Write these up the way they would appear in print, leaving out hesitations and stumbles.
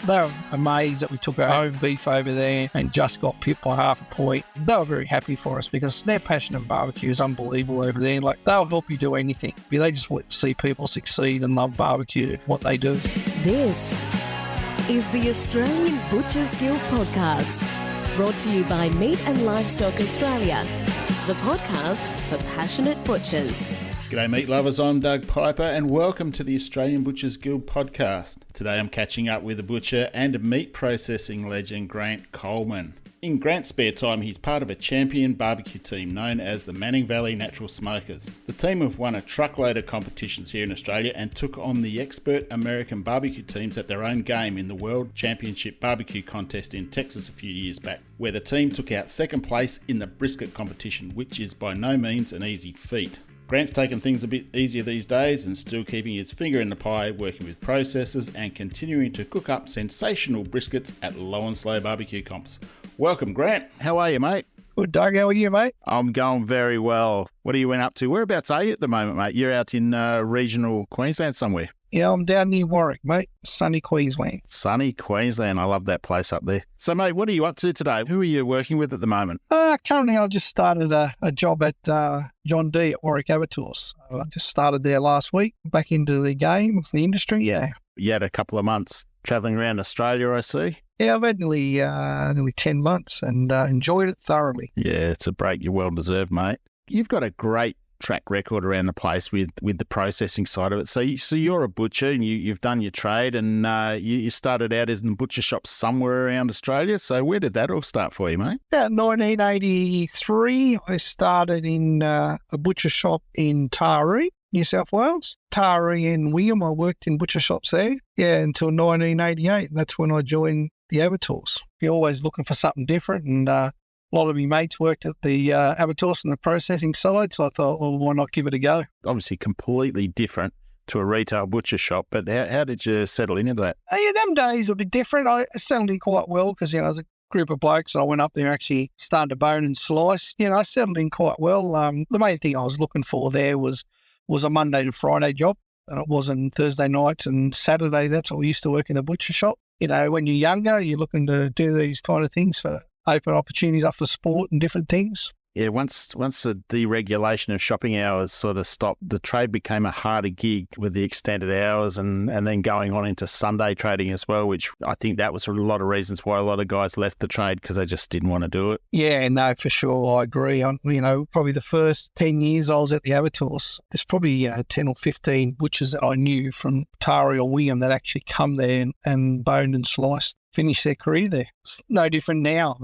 They were amazed that we took our home beef over there and just got pipped by half a point. They were very happy for us because their passion in barbecue is unbelievable over there. Like, they'll help you do anything. They just want to see people succeed and love barbecue, what they do. This is the Australian Butchers Guild podcast, brought to you by Meat and Livestock Australia, the podcast for passionate butchers. G'day meat lovers, I'm Doug Piper and welcome to the Australian Butchers Guild podcast. Today I'm catching up with a butcher and meat processing legend, Grant Coleman. In Grant's spare time, he's part of a champion barbecue team known as the Manning Valley Natural Smokers. The team have won a truckload of competitions here in Australia and took on the expert American barbecue teams at their own game in the World Championship Barbecue Contest in Texas a few years back, where the team took out second place in the brisket competition, which is by no means an easy feat. Grant's taken things a bit easier these days and still keeping his finger in the pie, working with processors and continuing to cook up sensational briskets at low and slow barbecue comps. Welcome, Grant. How are you, mate? Good, Doug. How are you, mate? I'm going very well. What are you up to? Whereabouts are you at the moment, mate? You're out in regional Queensland somewhere. Yeah, I'm down near Warwick, mate. Sunny Queensland. Sunny Queensland. I love that place up there. So, mate, what are you up to today? Who are you working with at the moment? Currently, I've just started a job at John D at Warwick Abattoirs. I just started there last week, back into the game, the industry, yeah. You had a couple of months travelling around Australia, I see. Yeah, I've had nearly 10 months and enjoyed it thoroughly. Yeah, it's a break. You're well deserved, mate. You've got a great track record around the place with the processing side of it. So you're a butcher and you've done your trade and you started out as in butcher shops somewhere around Australia. So where did that all start for you, mate? About 1983, I started in a butcher shop in Taree, New South Wales. Taree and William, I worked in butcher shops there, until 1988. That's when I joined the abattoirs. You're always looking for something different, and a lot of my mates worked at the abattoirs and the processing side, so I thought, well, why not give it a go? Obviously completely different to a retail butcher shop, but how did you settle into that? Them days were a bit different. I settled in quite well because, I was a group of blokes and I went up there actually started to bone and slice. I settled in quite well. The main thing I was looking for there was a Monday to Friday job, and it wasn't Thursday nights and Saturday. That's what we used to work in the butcher shop. When you're younger, you're looking to do these kind of things for open opportunities up for sport and different things. Yeah, once the deregulation of shopping hours sort of stopped, the trade became a harder gig with the extended hours and then going on into Sunday trading as well, which I think that was a lot of reasons why a lot of guys left the trade because they just didn't want to do it. Yeah, no, for sure. I agree. Probably the first 10 years I was at the abattoirs, there's probably 10 or 15 butchers that I knew from Taree or William that actually come there and boned and sliced. Finish their career there. It's no different now.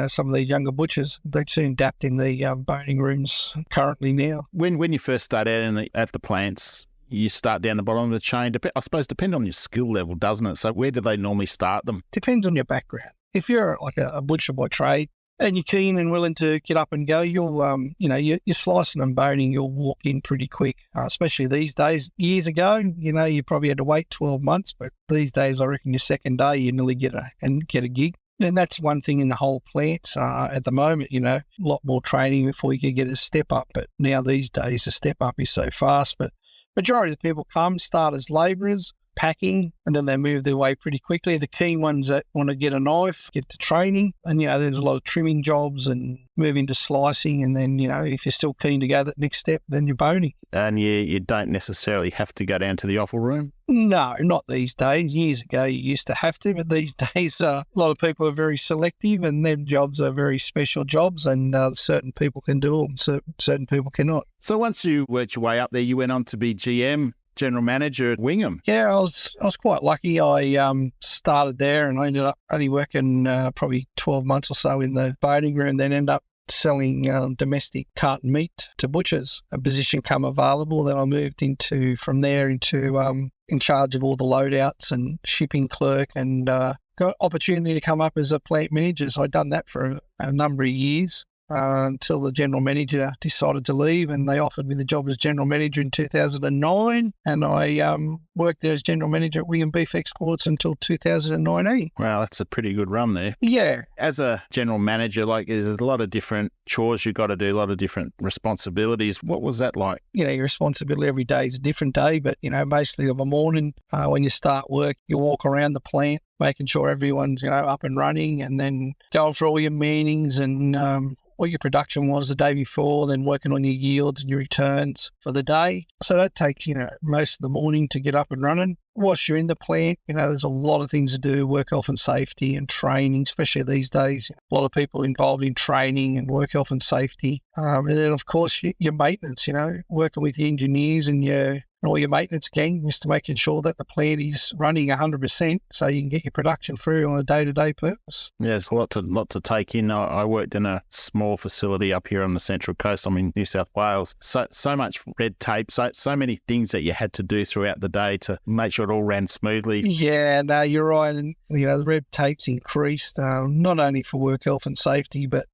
Some of these younger butchers, they soon adapt in the boning rooms currently now. When you first start out at the plants, you start down the bottom of the chain. I suppose depend on your skill level, doesn't it? So where do they normally start them? Depends on your background. If you're like a butcher by trade and you're keen and willing to get up and go, you're slicing and boning, you'll walk in pretty quick, especially these days. Years ago, you probably had to wait 12 months, but these days, I reckon your second day, you nearly get a gig. And that's one thing in the whole plant at the moment, a lot more training before you can get a step up. But now these days, the step up is so fast. But majority of the people start as labourers, packing, and then they move their way pretty quickly. The keen ones that want to get a knife, get to training, and there's a lot of trimming jobs and move into slicing, and then if you're still keen to go that next step, then you're boning. And you don't necessarily have to go down to the offal room? No, not these days. Years ago you used to have to, but these days a lot of people are very selective and their jobs are very special jobs, and certain people can do them, certain people cannot. So once you worked your way up there, you went on to be GM, General Manager at Wingham. Yeah, I was quite lucky. I started there and I ended up only working probably 12 months or so in the boning room, then ended up selling domestic carton meat to butchers. A position come available, then I moved from there into in charge of all the loadouts and shipping clerk, and got opportunity to come up as a plant manager. So I'd done that for a number of years. until the general manager decided to leave, and they offered me the job as general manager in 2009, and I worked there as general manager at William Beef Exports until 2019. Wow, that's a pretty good run there. Yeah. As a general manager, there's a lot of different chores you've got to do, a lot of different responsibilities. What was that like? Your responsibility every day is a different day, but, basically of a morning, when you start work, you walk around the plant, making sure everyone's, up and running, and then going for all your meetings and what your production was the day before, then working on your yields and your returns for the day. So that takes, most of the morning to get up and running. Whilst you're in the plant, there's a lot of things to do, work health and safety and training, especially these days. A lot of people involved in training and work health and safety. And then, of course, your maintenance, working with the engineers and all your maintenance gang, just to making sure that the plant is running 100% so you can get your production through on a day-to-day purpose. Yeah, there's a lot to take in. I worked in a small facility up here on the Central Coast. I'm in New South Wales. So much red tape, so many things that you had to do throughout the day to make sure it all ran smoothly. Yeah, no, you're right. And, the red tape's increased, not only for work health and safety, but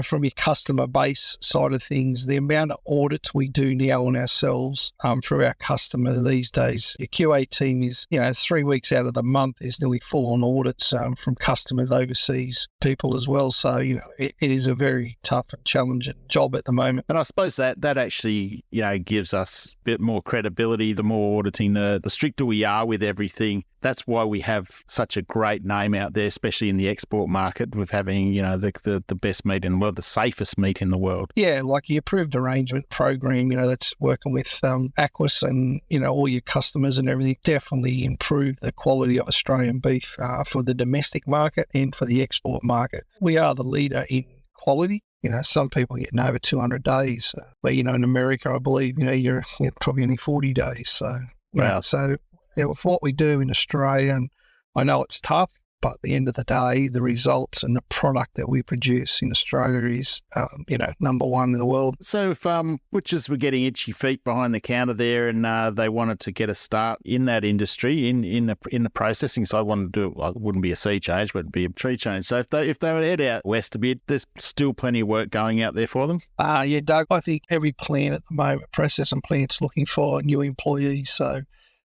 from your customer base side of things, the amount of audits we do now on ourselves through our customer these days. Your QA team is, 3 weeks out of the month is nearly full on audits from customers overseas, people as well. So, it is a very tough and challenging job at the moment. And I suppose that actually, gives us a bit more credibility. The more auditing, the stricter we are with everything. That's why we have such a great name out there, especially in the export market, with having, the best meat in the world, the safest meat in the world. Yeah, like the approved arrangement program, that's working with Aquis and, all your customers and everything, definitely improve the quality of Australian beef for the domestic market and for the export market. We are the leader in quality. Some people getting over 200 days, where, in America, I believe, you're probably only 40 days. So, wow. With what we do in Australia, and I know it's tough, but at the end of the day, the results and the product that we produce in Australia is, number one in the world. So if butchers were getting itchy feet behind the counter there and they wanted to get a start in that industry, in the processing side, wanted to do it, well, it wouldn't be a sea change, but it'd be a tree change. So if they were to head out west a bit, there's still plenty of work going out there for them? Yeah, Doug, I think every plant at the moment, processing plant's looking for new employees, so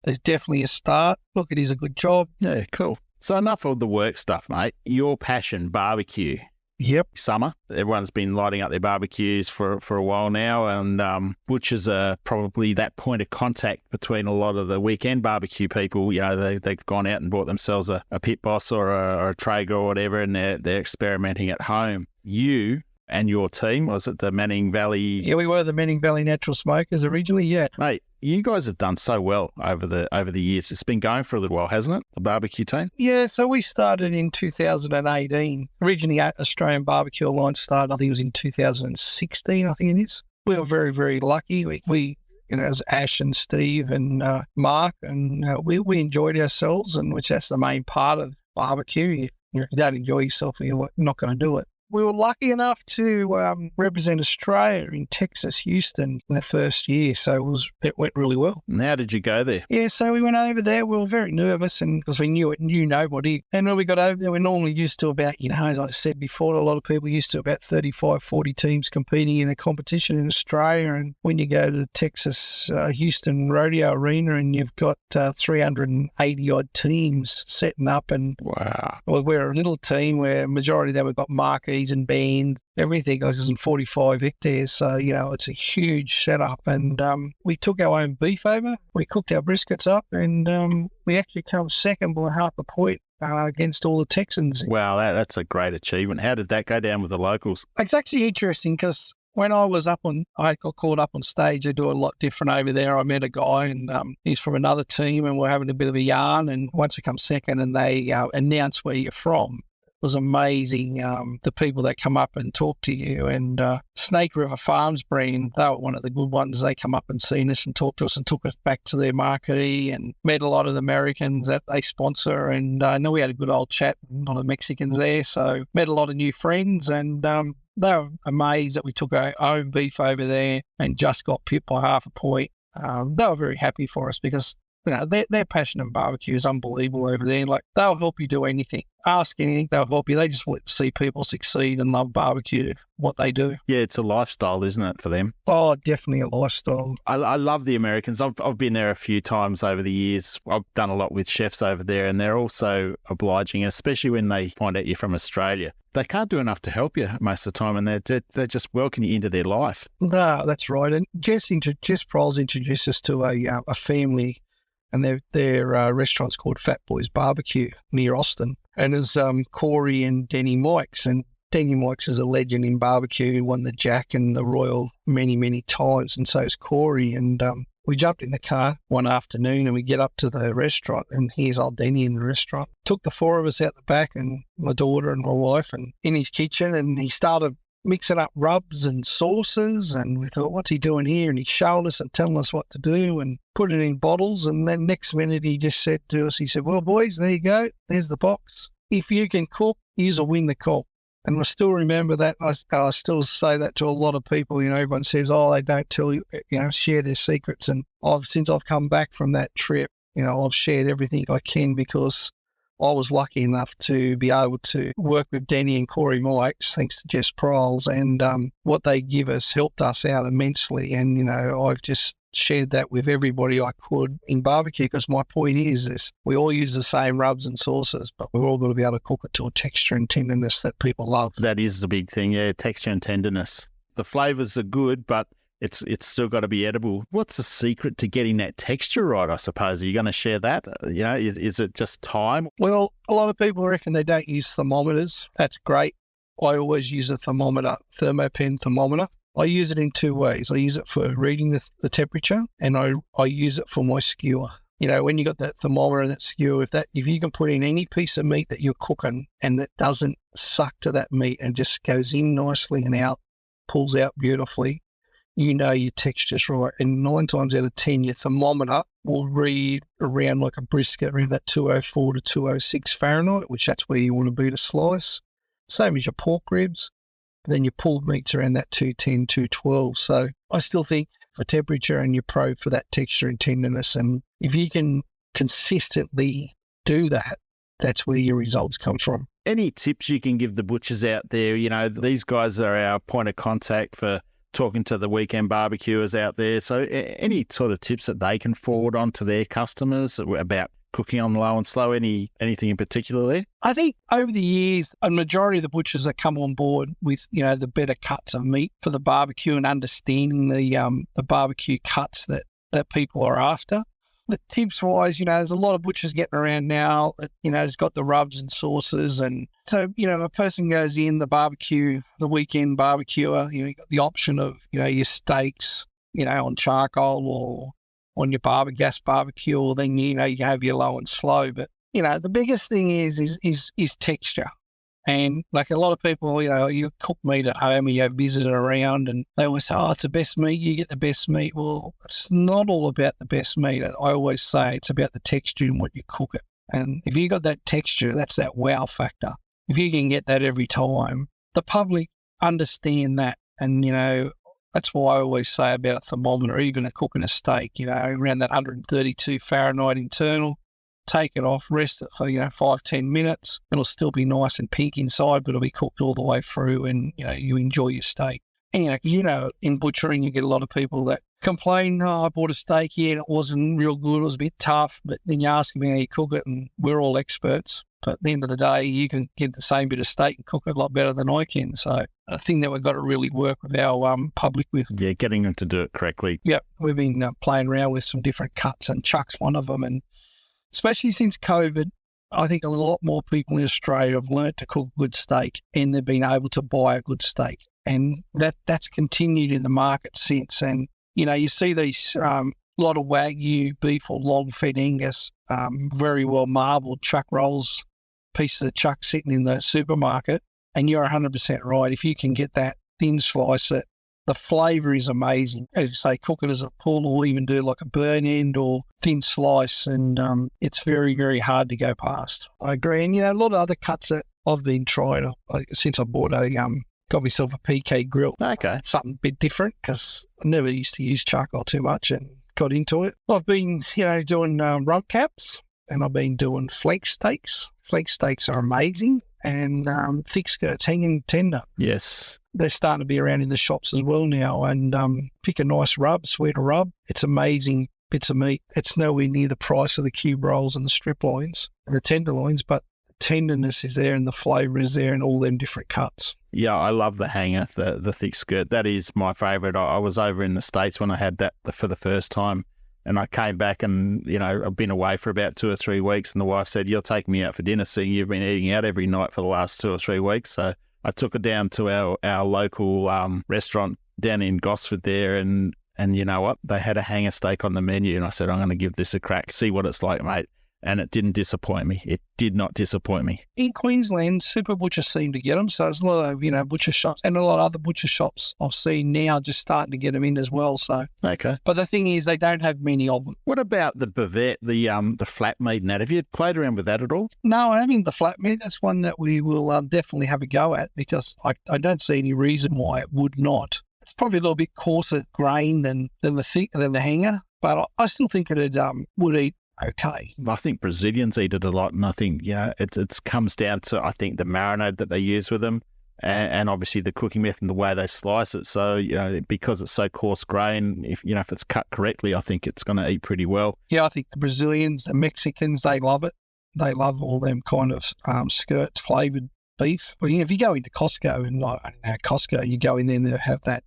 there's definitely a start. Look, it is a good job. Yeah, cool. So enough of the work stuff, mate. Your passion, barbecue. Yep. Summer. Everyone's been lighting up their barbecues for a while now, and butchers are probably that point of contact between a lot of the weekend barbecue people. They've gone out and bought themselves a Pit Boss or a Traeger or whatever, and they're experimenting at home. You and your team, was it the Manning Valley? Yeah, we were the Manning Valley Natural Smokers originally, yeah. Mate, you guys have done so well over the years. It's been going for a little while, hasn't it, the barbecue team? Yeah, so we started in 2018. Originally, Australian Barbecue Alliance started, I think it was in 2016, I think it is. We were very, very lucky. We as Ash and Steve and Mark, and we enjoyed ourselves, and which that's the main part of barbecue. If you don't enjoy yourself, you're not going to do it. We were lucky enough to represent Australia in Texas, Houston in the first year, so it went really well. And how did you go there? Yeah, so we went over there. We were very nervous, and because we knew nobody. And when we got over there, we're normally used to about, as I said before, a lot of people used to about 35, 40 teams competing in a competition in Australia. And when you go to the Texas Houston Rodeo Arena and you've got 380-odd teams setting up, and wow, well, we're a little team where majority of them have got marquees and bands, everything goes in 45 hectares. So, it's a huge setup. And we took our own beef over. We cooked our briskets up, and we actually come second by half a point against all the Texans. Wow, that's a great achievement. How did that go down with the locals? It's actually interesting because when I got called up on stage, they do a lot different over there. I met a guy, and he's from another team, and we're having a bit of a yarn. And once we come second and they announce where you're from, was amazing. The people that come up and talk to you, and Snake River Farms brand, they were one of the good ones. They come up and seen us and talked to us and took us back to their marquee, and met a lot of the Americans that they sponsor. And I know we had a good old chat, a lot of Mexicans there, so met a lot of new friends, and they were amazed that we took our own beef over there and just got pipped by half a point. They were very happy for us because their passion in barbecue is unbelievable over there. Like, they'll help you do anything. Ask anything, they'll help you. They just want to see people succeed and love barbecue, what they do. Yeah, it's a lifestyle, isn't it, for them? Oh, definitely a lifestyle. I love the Americans. I've been there a few times over the years. I've done a lot with chefs over there, and they're also obliging, especially when they find out you're from Australia. They can't do enough to help you most of the time, and they just welcome you into their life. No, that's right. And Jess Proles introduced us to a family, and their restaurant's called Fat Boys Barbecue near Austin. And it's Corey and Denny Mikes. And Denny Mikes is a legend in barbecue. He won the Jack and the Royal many, many times. And so is Corey. And we jumped in the car one afternoon and we get up to the restaurant, and here's old Denny in the restaurant. Took the four of us out the back, and my daughter and my wife, and in his kitchen, and he started mixing up rubs and sauces, and we thought, what's he doing here? And he showed us and telling us what to do and put it in bottles. And then next minute he just said to us, he said, well, boys, there you go. There's the box. If you can cook, you'll win the comp. And I still remember that. I still say that to a lot of people. Everyone says, they don't tell you, share their secrets. And since I've come back from that trip, I've shared everything I can, because I was lucky enough to be able to work with Denny and Corey Mikes, thanks to Jess Proles, and what they give us helped us out immensely. And, I've just shared that with everybody I could in barbecue, because my point is we all use the same rubs and sauces, but we're all got to be able to cook it to a texture and tenderness that people love. That is the big thing, yeah, texture and tenderness. The flavours are good, but it's still got to be edible. What's the secret to getting that texture right, I suppose? Are you going to share that? Is it just time? Well, a lot of people reckon they don't use thermometers. That's great. I always use a thermometer, thermopen thermometer. I use it in two ways. I use it for reading the temperature, and I use it for my skewer. When you got that thermometer and that skewer, if you can put in any piece of meat that you're cooking and it doesn't suck to that meat and just goes in nicely and out, pulls out beautifully, your texture's right. And 9 times out of 10, your thermometer will read around like a brisket, around that 204 to 206 Fahrenheit, which that's where you want to be to slice. Same as your pork ribs. Then your pulled meat's around that 210, 212. So I still think for temperature, and you're pro for that texture and tenderness. And if you can consistently do that, that's where your results come from. Any tips you can give the butchers out there? These guys are our point of contact for talking to the weekend barbecuers out there. So any sort of tips that they can forward on to their customers about cooking on low and slow? Anything in particular there? I think over the years, a majority of the butchers have come on board with, the better cuts of meat for the barbecue and understanding the barbecue cuts that people are after. But tips-wise, there's a lot of butchers getting around now that, has got the rubs and sauces. And so, a person goes in the barbecue, the weekend barbecuer, you got the option of, your steaks, on charcoal or on your gas barbecue, or then, you have your low and slow. But, the biggest thing is texture. And like a lot of people, you cook meat at home and you visit it around, and they always say, it's the best meat, you get the best meat. Well, it's not all about the best meat. I always say it's about the texture and what you cook it. And if you got that texture, that's that wow factor. If you can get that every time, the public understand that. And, that's why I always say about a thermometer, even a cooking a steak, around that 132 Fahrenheit internal, take it off, rest it for, 5-10 minutes. It'll still be nice and pink inside, but it'll be cooked all the way through, and, you enjoy your steak. And, in butchering, you get a lot of people that complain, I bought a steak here and it wasn't real good, it was a bit tough, but then you ask me how you cook it, and we're all experts. But at the end of the day, you can get the same bit of steak and cook it a lot better than I can. So I think that we've got to really work with our public with. Yeah, getting them to do it correctly. Yeah, we've been playing around with some different cuts, and Chuck's one of them. And especially since COVID, I think a lot more people in Australia have learnt to cook good steak, and they've been able to buy a good steak. And that's continued in the market since. And, you see these lot of Wagyu beef or long-fed Angus, very well marbled chuck rolls, pieces of chuck sitting in the supermarket, and you're 100% right. If you can get that thin slice, the flavour is amazing. As you say, cook it as a pull, or even do like a burn end or thin slice, and it's very, very hard to go past. I agree. And, a lot of other cuts that I've been trying since I bought got myself a PK grill. Okay. Something a bit different, because I never used to use charcoal too much, and got into it. I've been, doing rump caps, and I've been doing flex steaks. Flex steaks are amazing, and thick skirts, hanging tender. Yes. They're starting to be around in the shops as well now, and pick a nice rub, sweeter rub. It's amazing bits of meat. It's nowhere near the price of the cube rolls and the strip loins and the tenderloins, but the tenderness is there and the flavour is there in all them different cuts. Yeah, I love the hanger, the thick skirt. That is my favourite. I was over in the States when I had that for the first time, and I came back and, I've been away for about 2 or 3 weeks, and the wife said, "You'll take me out for dinner, seeing you've been eating out every night for the last 2 or 3 weeks." So I took her down to our local restaurant down in Gosford there, and you know what? They had a hanger steak on the menu, and I said, "I'm going to give this a crack, see what it's like, mate." And it didn't disappoint me. It did not disappoint me. In Queensland, super butchers seem to get them. So there's a lot of, butcher shops and a lot of other butcher shops I've seen now just starting to get them in as well. So okay. But the thing is, they don't have many of them. What about the bavette, the flat meat and that? Have you played around with that at all? No, I haven't. The flat meat, that's one that we will definitely have a go at, because I don't see any reason why it would not. It's probably a little bit coarser grain than the hanger, but I still think it would eat okay. I think Brazilians eat it a lot, and I think it comes down to, I think, the marinade that they use with them, and obviously the cooking method and the way they slice it. So because it's so coarse grain, if it's cut correctly, I think it's going to eat pretty well. Yeah, I think the Brazilians, the Mexicans, they love it. They love all them kind of skirts flavoured beef. But if you go into Costco, and you go in there and they have that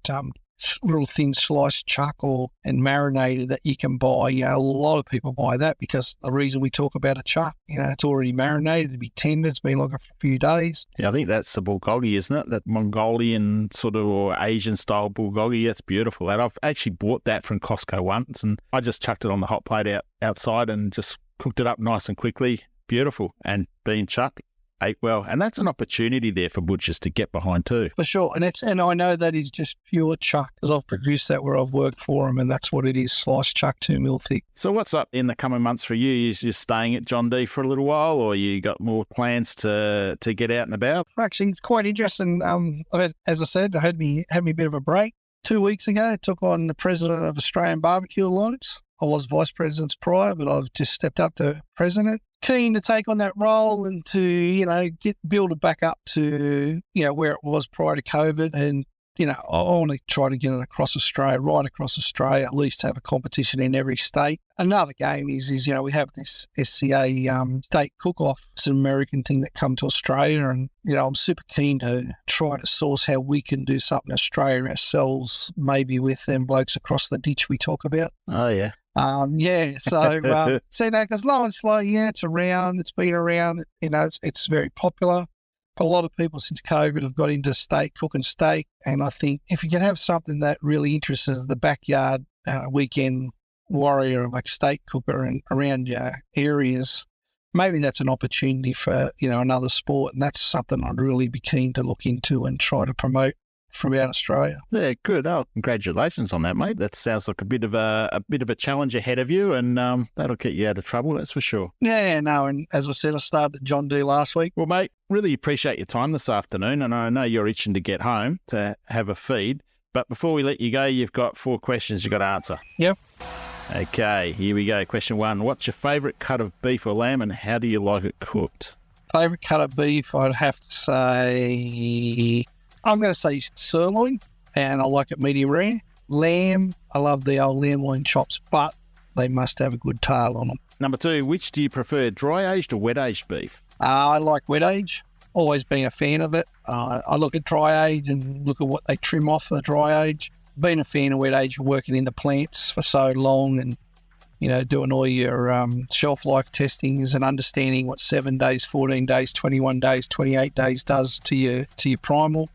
real thin sliced chuck and marinated that you can buy. A lot of people buy that because the reason we talk about a chuck, it's already marinated, it'll be tender, it's been like a few days. Yeah, I think that's the bulgogi, isn't it? That Mongolian sort of or Asian style bulgogi. That's beautiful. And I've actually bought that from Costco once, and I just chucked it on the hot plate outside and just cooked it up nice and quickly. Beautiful. And being chuck, ate well, and that's an opportunity there for butchers to get behind too. For sure, and I know that is just pure chuck, because I've produced that where I've worked for them, and that's what it is, sliced chuck, 2 mil thick. So what's up in the coming months for you? You're staying at John D for a little while, or you got more plans to get out and about? Actually, it's quite interesting. As I said, I had me a bit of a break. 2 weeks ago, I took on the president of Australian Barbecue Alliance. I was vice president prior, but I've just stepped up to president. Keen to take on that role and to, build it back up to, where it was prior to COVID. And, I want to try to get it across Australia, right across Australia, at least have a competition in every state. Another game is we have this SCA state cook-off. It's an American thing that come to Australia. And, I'm super keen to try to source how we can do something in Australia ourselves, maybe with them blokes across the ditch we talk about. Oh, yeah. Because low and slow, it's around, it's been around, it's very popular. But a lot of people since COVID have got into cooking steak. And I think if you can have something that really interests the backyard weekend warrior, like steak cooker and around your areas, maybe that's an opportunity for, another sport. And that's something I'd really be keen to look into and try to promote throughout Australia. Yeah, good. Oh, congratulations on that, mate. That sounds like a bit of a challenge ahead of you, and that'll get you out of trouble, that's for sure. Yeah, no, and as I said, I started at John D last week. Well, mate, really appreciate your time this afternoon, and I know you're itching to get home to have a feed, but before we let you go, you've got 4 questions you've got to answer. Yep. Okay, here we go. Question 1. What's your favourite cut of beef or lamb, and how do you like it cooked? Favourite cut of beef, I'd have to say... I'm going to say sirloin, and I like it medium rare. Lamb, I love the old lamb loin chops, but they must have a good tail on them. Number 2, which do you prefer, dry-aged or wet-aged beef? I like wet-age. Always been a fan of it. I look at dry-age and look at what they trim off the dry-age. Been a fan of wet-age, working in the plants for so long and, doing all your shelf life testings and understanding what 7 days, 14 days, 21 days, 28 days does to your primal.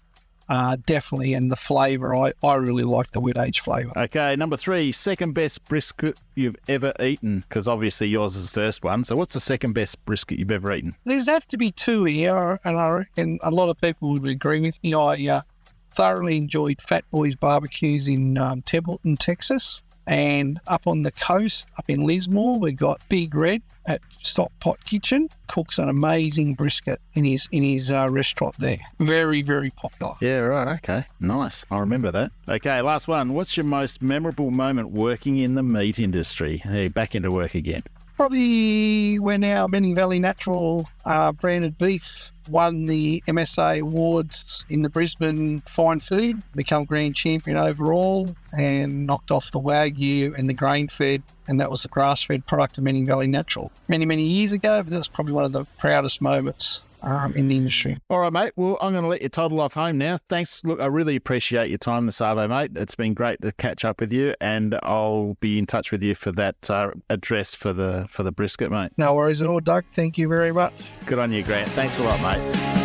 Definitely, and the flavour, I really like the wet-age flavour. Okay, number 3, second best brisket you've ever eaten, because obviously yours is the first one. So what's the second best brisket you've ever eaten? There's have to be 2 here, and I reckon a lot of people would agree with me. I thoroughly enjoyed Fat Boys barbecues in Templeton, Texas. And up on the coast, up in Lismore, we've got Big Red at Stock Pot Kitchen. Cooks an amazing brisket in his restaurant there. Very, very popular. Yeah, right. Okay. Nice. I'll remember that. Okay, last one. What's your most memorable moment working in the meat industry? Hey, back into work again. Probably when our Benning Valley Natural branded beef won the MSA awards in the Brisbane Fine Food, become grand champion overall, and knocked off the Wagyu and the grain-fed, and that was the grass-fed product of Benning Valley Natural. Many, many years ago, but that's probably one of the proudest moments in the industry. All right, mate. Well, I'm going to let you toddle off home now. Thanks. Look, I really appreciate your time this arvo, mate. It's been great to catch up with you, and I'll be in touch with you for that address for the brisket, mate. No worries at all, Doug. Thank you very much. Good on you, Grant. Thanks a lot, mate.